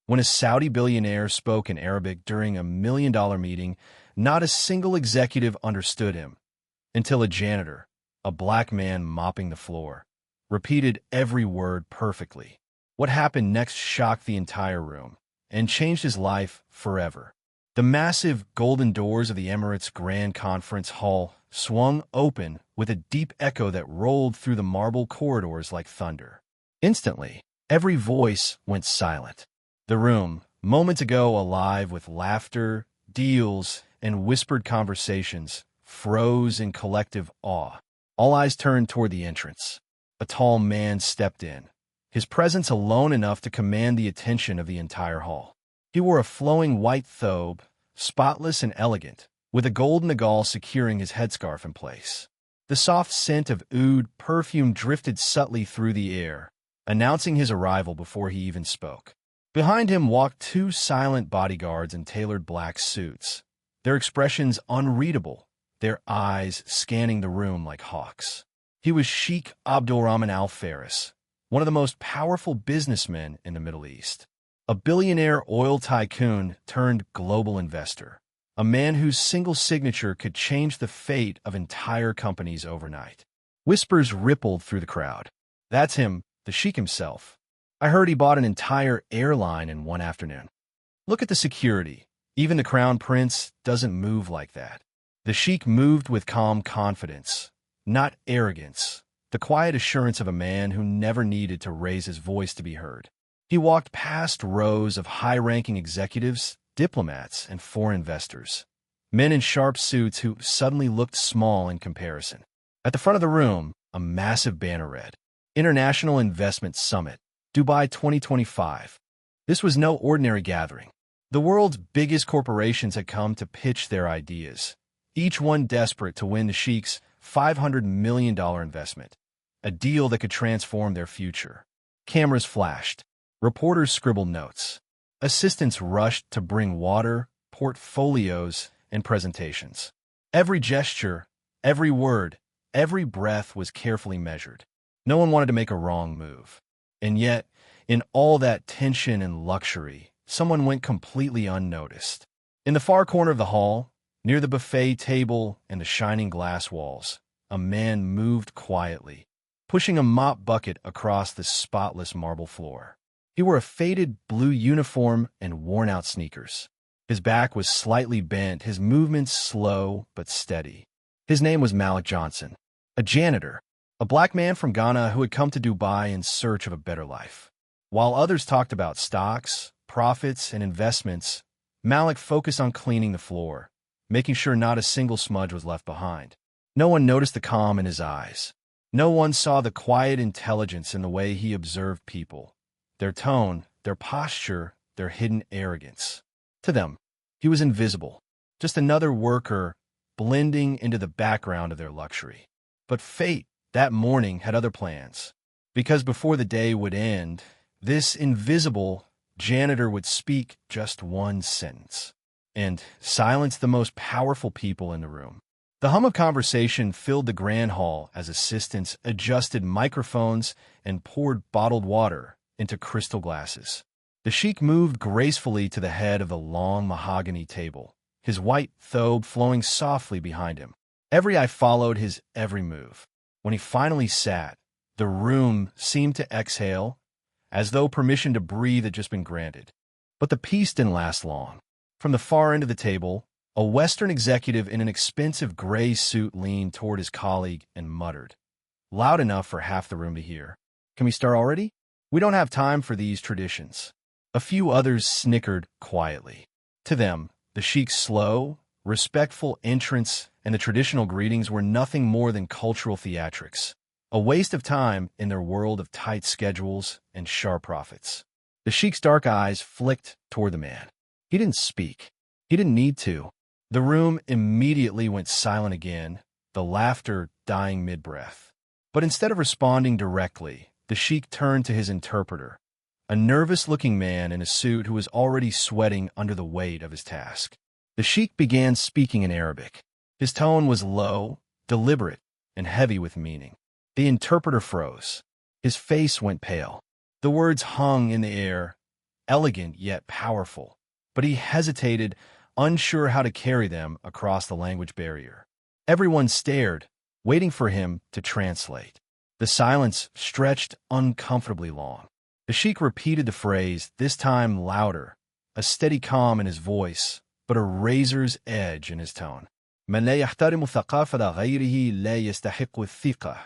When a Saudi billionaire spoke in Arabic during a million-dollar meeting, not a single executive understood him, until a janitor, a black man mopping the floor, repeated every word perfectly. What happened next shocked the entire room and changed his life forever. The massive golden doors of the Emirates Grand Conference Hall swung open with a deep echo that rolled through the marble corridors like thunder. Instantly, every voice went silent. The room, moments ago alive with laughter, deals, and whispered conversations, froze in collective awe. All eyes turned toward the entrance. A tall man stepped in, his presence alone enough to command the attention of the entire hall. He wore a flowing white thobe, spotless and elegant, with a gold nagal securing his headscarf in place. The soft scent of oud perfume drifted subtly through the air, announcing his arrival before he even spoke. Behind him walked two silent bodyguards in tailored black suits, their expressions unreadable, their eyes scanning the room like hawks. He was Sheikh Abdulrahman Al Faris, one of the most powerful businessmen in the Middle East. A billionaire oil tycoon turned global investor, a man whose single signature could change the fate of entire companies overnight. Whispers rippled through the crowd. That's him, the Sheikh himself. I heard he bought an entire airline in one afternoon. Look at the security. Even the crown prince doesn't move like that. The Sheikh moved with calm confidence, not arrogance, the quiet assurance of a man who never needed to raise his voice to be heard. He walked past rows of high-ranking executives, diplomats, and foreign investors, men in sharp suits who suddenly looked small in comparison. At the front of the room, a massive banner read, International Investment Summit, Dubai 2025. This was no ordinary gathering. The world's biggest corporations had come to pitch their ideas, each one desperate to win the Sheikh's $500 million investment, a deal that could transform their future. Cameras flashed. Reporters scribbled notes. Assistants rushed to bring water, portfolios, and presentations. Every gesture, every word, every breath was carefully measured. No one wanted to make a wrong move. And yet, in all that tension and luxury, someone went completely unnoticed. In the far corner of the hall, near the buffet table and the shining glass walls, a man moved quietly, pushing a mop bucket across the spotless marble floor. He wore a faded blue uniform and worn-out sneakers. His back was slightly bent, his movements slow but steady. His name was Malik Johnson, a janitor, a black man from Ghana who had come to Dubai in search of a better life. While others talked about stocks, profits, and investments, Malik focused on cleaning the floor, making sure not a single smudge was left behind. No one noticed the calm in his eyes. No one saw the quiet intelligence in the way he observed people, their tone, their posture, their hidden arrogance. To them, he was invisible, just another worker blending into the background of their luxury. But fate, that morning, had other plans, because before the day would end, this invisible janitor would speak just one sentence and silence the most powerful people in the room. The hum of conversation filled the grand hall as assistants adjusted microphones and poured bottled water into crystal glasses. The Sheikh moved gracefully to the head of the long mahogany table, his white thobe flowing softly behind him. Every eye followed his every move. When he finally sat, the room seemed to exhale, as though permission to breathe had just been granted. But the peace didn't last long. From the far end of the table, a Western executive in an expensive gray suit leaned toward his colleague and muttered, loud enough for half the room to hear, "Can we start already? We don't have time for these traditions." A few others snickered quietly. To them, the Sheikh's slow, respectful entrance and the traditional greetings were nothing more than cultural theatrics, a waste of time in their world of tight schedules and sharp profits. The Sheikh's dark eyes flicked toward the man. He didn't speak. He didn't need to. The room immediately went silent again, the laughter dying mid-breath. But instead of responding directly, the Sheikh turned to his interpreter, a nervous-looking man in a suit who was already sweating under the weight of his task. The Sheikh began speaking in Arabic. His tone was low, deliberate, and heavy with meaning. The interpreter froze. His face went pale. The words hung in the air, elegant yet powerful, but he hesitated, unsure how to carry them across the language barrier. Everyone stared, waiting for him to translate. The silence stretched uncomfortably long. The sheik repeated the phrase, this time louder, a steady calm in his voice, but a razor's edge in his tone. من لا يحترم ثقافة غيره لا يستحق الثقة.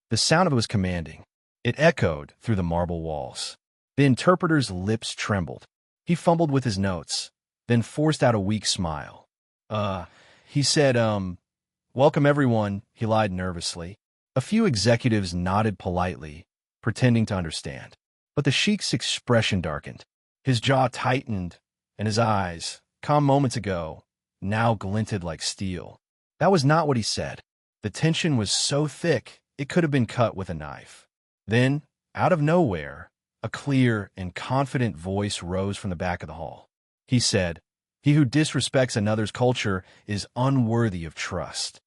The sound of it was commanding. It echoed through the marble walls. The interpreter's lips trembled. He fumbled with his notes, then forced out a weak smile. He said, welcome everyone, he lied nervously. A few executives nodded politely, pretending to understand. But the sheik's expression darkened. His jaw tightened, and his eyes, calm moments ago, now glinted like steel. That was not what he said. The tension was so thick, it could have been cut with a knife. Then, out of nowhere, a clear and confident voice rose from the back of the hall. He said, "He who disrespects another's culture is unworthy of trust."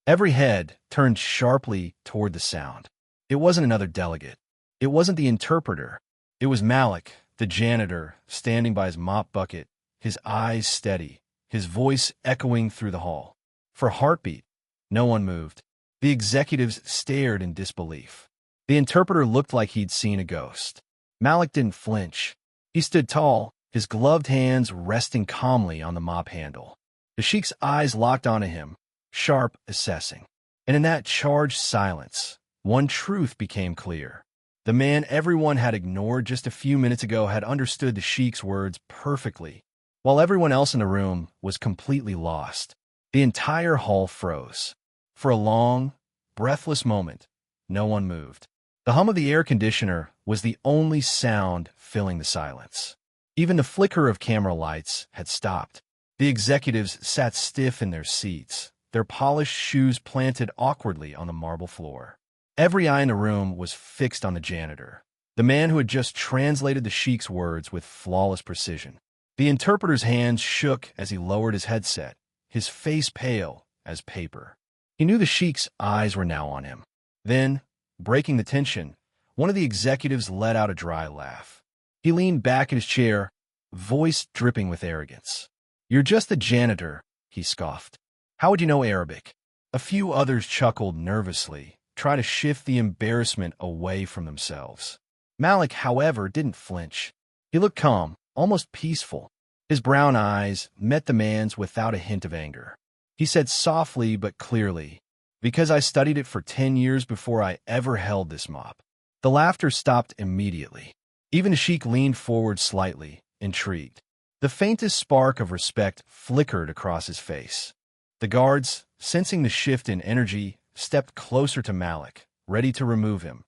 Every head turned sharply toward the sound. It wasn't another delegate. It wasn't the interpreter. It was Malik, the janitor, standing by his mop bucket, his eyes steady, his voice echoing through the hall. For a heartbeat, no one moved. The executives stared in disbelief. The interpreter looked like he'd seen a ghost. Malik didn't flinch. He stood tall, his gloved hands resting calmly on the mop handle. The sheik's eyes locked onto him, sharp, assessing. And in that charged silence, one truth became clear. The man everyone had ignored just a few minutes ago had understood the sheik's words perfectly, while everyone else in the room was completely lost. The entire hall froze. For a long, breathless moment, no one moved. The hum of the air conditioner was the only sound filling the silence. Even the flicker of camera lights had stopped. The executives sat stiff in their seats, their polished shoes planted awkwardly on the marble floor. Every eye in the room was fixed on the janitor, the man who had just translated the sheik's words with flawless precision. The interpreter's hands shook as he lowered his headset, his face pale as paper. He knew the sheik's eyes were now on him. Then, breaking the tension, one of the executives let out a dry laugh. He leaned back in his chair, voice dripping with arrogance. "You're just the janitor," he scoffed. "How would you know Arabic?" A few others chuckled nervously, trying to shift the embarrassment away from themselves. Malik, however, didn't flinch. He looked calm, almost peaceful. His brown eyes met the man's without a hint of anger. He said softly but clearly, "Because I studied it for 10 years before I ever held this mop." The laughter stopped immediately. Even the sheik leaned forward slightly, intrigued. The faintest spark of respect flickered across his face. The guards, sensing the shift in energy, stepped closer to Malik, ready to remove him.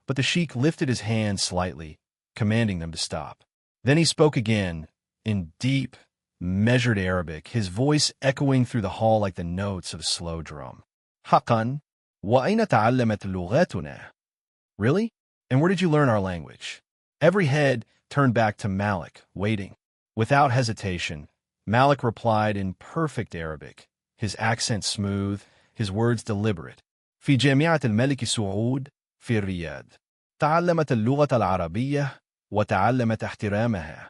But the sheik lifted his hand slightly, commanding them to stop. Then he spoke again, in deep, measured Arabic, his voice echoing through the hall like the notes of a slow drum. حقا وأين تعلمت لغتنا? Really? And where did you learn our language? Every head turned back to Malik, waiting. Without hesitation, Malik replied in perfect Arabic, his accent smooth, his words deliberate. في جامعة الملك سعود في الرياض. تعلمت اللغة العربية وتعلمت احترامها.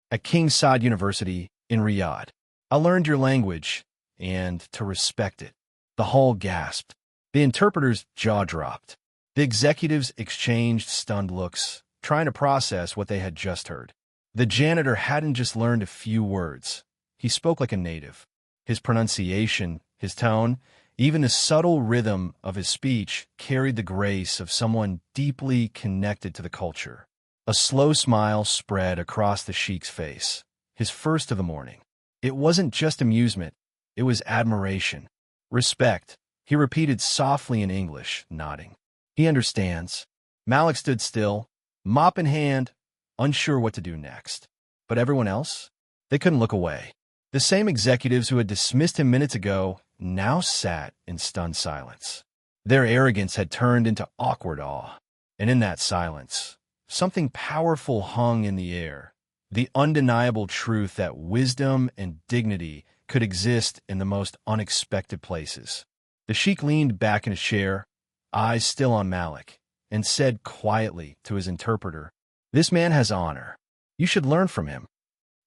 At King Saud University in Riyadh. I learned your language, and to respect it. The hall gasped. The interpreter's jaw dropped. The executives exchanged stunned looks, trying to process what they had just heard. The janitor hadn't just learned a few words. He spoke like a native. His pronunciation, his tone, even the subtle rhythm of his speech carried the grace of someone deeply connected to the culture. A slow smile spread across the sheik's face, his first of the morning. It wasn't just amusement, it was admiration. Respect, he repeated softly in English, nodding. He understands. Malik stood still, mop in hand, unsure what to do next. But everyone else? They couldn't look away. The same executives who had dismissed him minutes ago now sat in stunned silence. Their arrogance had turned into awkward awe. And in that silence, something powerful hung in the air, the undeniable truth that wisdom and dignity could exist in the most unexpected places. The sheik leaned back in his chair, eyes still on Malik, and said quietly to his interpreter, "This man has honor. You should learn from him."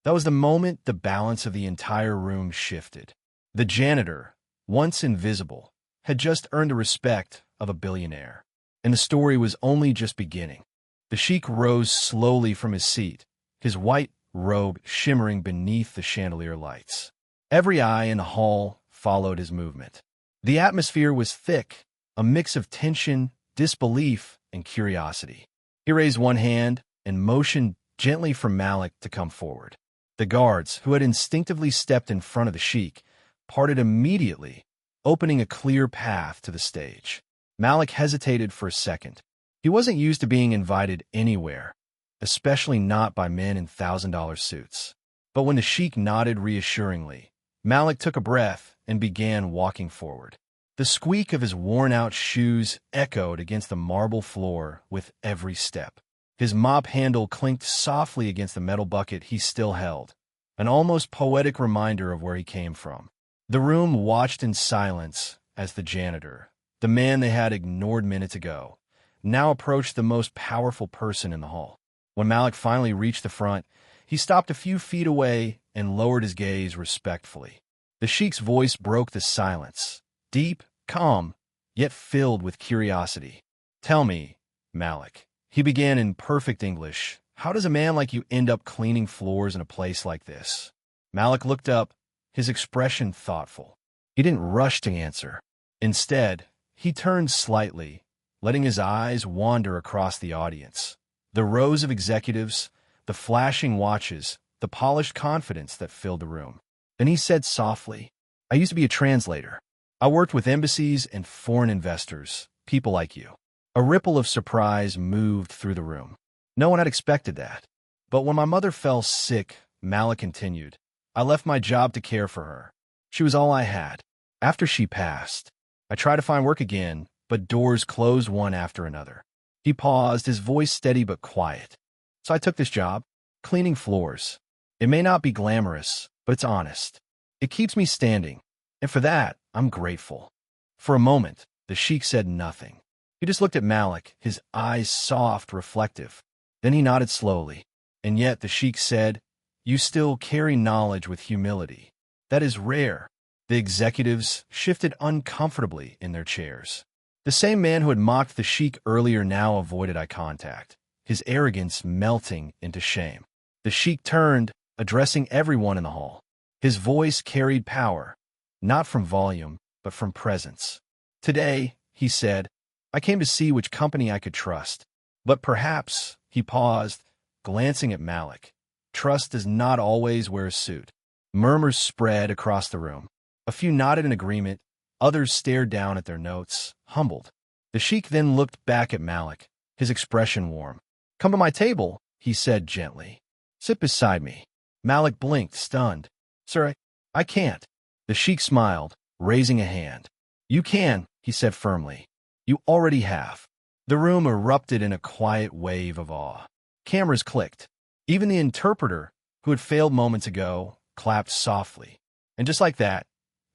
That was the moment the balance of the entire room shifted. The janitor, once invisible, had just earned the respect of a billionaire, and the story was only just beginning. The sheik rose slowly from his seat, his white robe shimmering beneath the chandelier lights. Every eye in the hall followed his movement. The atmosphere was thick, a mix of tension, disbelief, and curiosity. He raised one hand and motioned gently for Malik to come forward. The guards, who had instinctively stepped in front of the sheik, parted immediately, opening a clear path to the stage. Malik hesitated for a second. He wasn't used to being invited anywhere, especially not by men in $1,000 suits. But when the sheik nodded reassuringly, Malik took a breath and began walking forward. The squeak of his worn-out shoes echoed against the marble floor with every step. His mop handle clinked softly against the metal bucket he still held, an almost poetic reminder of where he came from. The room watched in silence as the janitor, the man they had ignored minutes ago, now approached the most powerful person in the hall. When Malik finally reached the front, he stopped a few feet away and lowered his gaze respectfully. The sheik's voice broke the silence, deep, calm, yet filled with curiosity. "Tell me, Malik," he began in perfect English, "how does a man like you end up cleaning floors in a place like this?" Malik looked up, his expression thoughtful. He didn't rush to answer. Instead, he turned slightly, letting his eyes wander across the audience. The rows of executives, the flashing watches, the polished confidence that filled the room. Then he said softly, "I used to be a translator. I worked with embassies and foreign investors, people like you." A ripple of surprise moved through the room. No one had expected that. "But when my mother fell sick," Malik continued, "I left my job to care for her. She was all I had. After she passed, I tried to find work again, but doors closed one after another." He paused, his voice steady but quiet. "So I took this job, cleaning floors. It may not be glamorous, but it's honest. It keeps me standing, and for that, I'm grateful." For a moment, the sheik said nothing. He just looked at Malik, his eyes soft, reflective. Then he nodded slowly. "And yet," the sheik said, "you still carry knowledge with humility. That is rare." The executives shifted uncomfortably in their chairs. The same man who had mocked the sheik earlier now avoided eye contact, his arrogance melting into shame. The sheik turned, addressing everyone in the hall. His voice carried power, not from volume, but from presence. "Today," he said, "I came to see which company I could trust. But perhaps," he paused, glancing at Malik, "trust does not always wear a suit." Murmurs spread across the room. A few nodded in agreement, others stared down at their notes, humbled. The sheik then looked back at Malik, his expression warm. "Come to my table," he said gently. "Sit beside me." Malik blinked, stunned. "Sir, I can't." The sheik smiled, raising a hand. "You can," he said firmly. "You already have." The room erupted in a quiet wave of awe. Cameras clicked. Even the interpreter, who had failed moments ago, clapped softly. And just like that,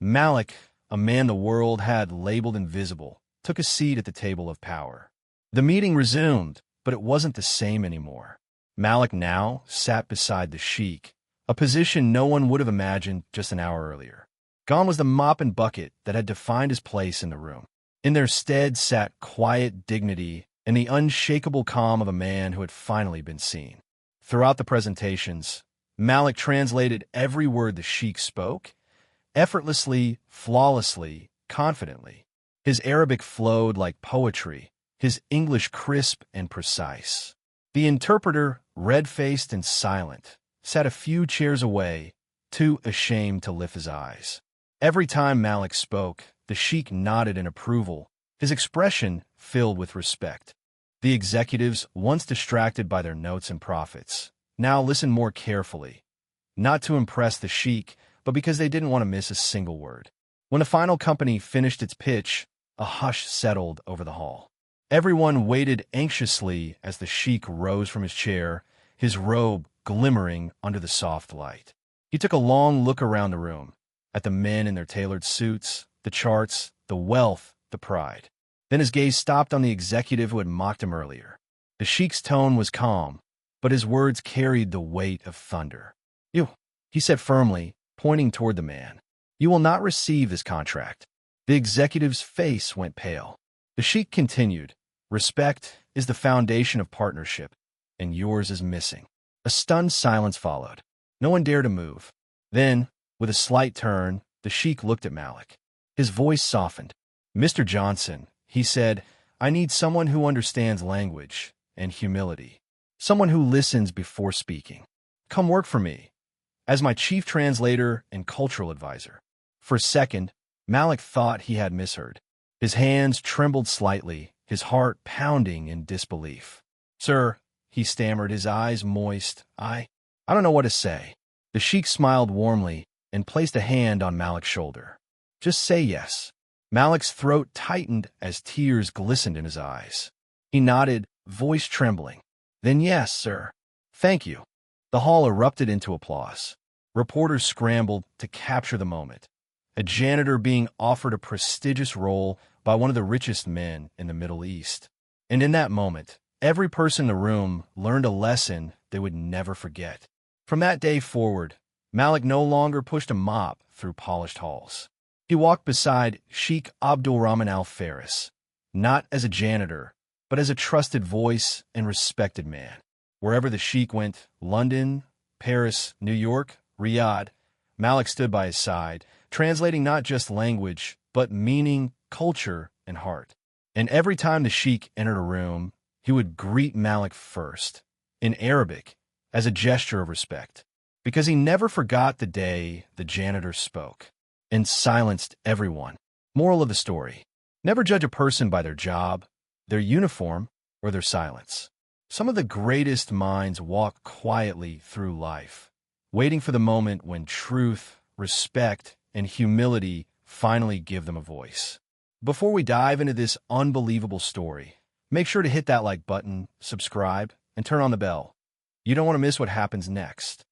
Malik, a man the world had labeled invisible, took a seat at the table of power. The meeting resumed, but it wasn't the same anymore. Malik now sat beside the sheik, a position no one would have imagined just an hour earlier. Gone was the mop and bucket that had defined his place in the room. In their stead sat quiet dignity and the unshakable calm of a man who had finally been seen. Throughout the presentations, Malik translated every word the sheik spoke, effortlessly, flawlessly, confidently. His Arabic flowed like poetry, his English crisp and precise. The interpreter, red-faced and silent, sat a few chairs away, too ashamed to lift his eyes. Every time Malik spoke, the sheik nodded in approval, his expression filled with respect. The executives, once distracted by their notes and profits, now listened more carefully, not to impress the sheik, but because they didn't want to miss a single word. When the final company finished its pitch, a hush settled over the hall. Everyone waited anxiously as the sheik rose from his chair, his robe glimmering under the soft light. He took a long look around the room, at the men in their tailored suits, the charts, the wealth, the pride. Then his gaze stopped on the executive who had mocked him earlier. The sheik's tone was calm, but his words carried the weight of thunder. "You," he said firmly, pointing toward the man. "You will not receive this contract." The executive's face went pale. The sheik continued, "Respect is the foundation of partnership, and yours is missing." A stunned silence followed. No one dared to move. Then, with a slight turn, the sheik looked at Malik. His voice softened. "Mr. Johnson," he said, "I need someone who understands language and humility. Someone who listens before speaking. Come work for me as my chief translator and cultural advisor." For a second, Malik thought he had misheard. His hands trembled slightly, his heart pounding in disbelief. "Sir," he stammered, his eyes moist, I don't know what to say." The sheik smiled warmly and placed a hand on Malik's shoulder. "Just say yes." Malik's throat tightened as tears glistened in his eyes. He nodded, voice trembling. "Then yes, sir." "Thank you." The hall erupted into applause. Reporters scrambled to capture the moment. A janitor being offered a prestigious role by one of the richest men in the Middle East. And in that moment, every person in the room learned a lesson they would never forget. From that day forward, Malik no longer pushed a mop through polished halls. He walked beside Sheikh Abdulrahman al-Faris, not as a janitor, but as a trusted voice and respected man. Wherever the sheik went, London, Paris, New York, Riyadh, Malik stood by his side, translating not just language, but meaning, culture, and heart. And every time the sheik entered a room, he would greet Malik first, in Arabic, as a gesture of respect, because he never forgot the day the janitor spoke and silenced everyone. Moral of the story: never judge a person by their job, their uniform, or their silence. Some of the greatest minds walk quietly through life, waiting for the moment when truth, respect, and humility finally give them a voice. Before we dive into this unbelievable story, make sure to hit that like button, subscribe, and turn on the bell. You don't want to miss what happens next.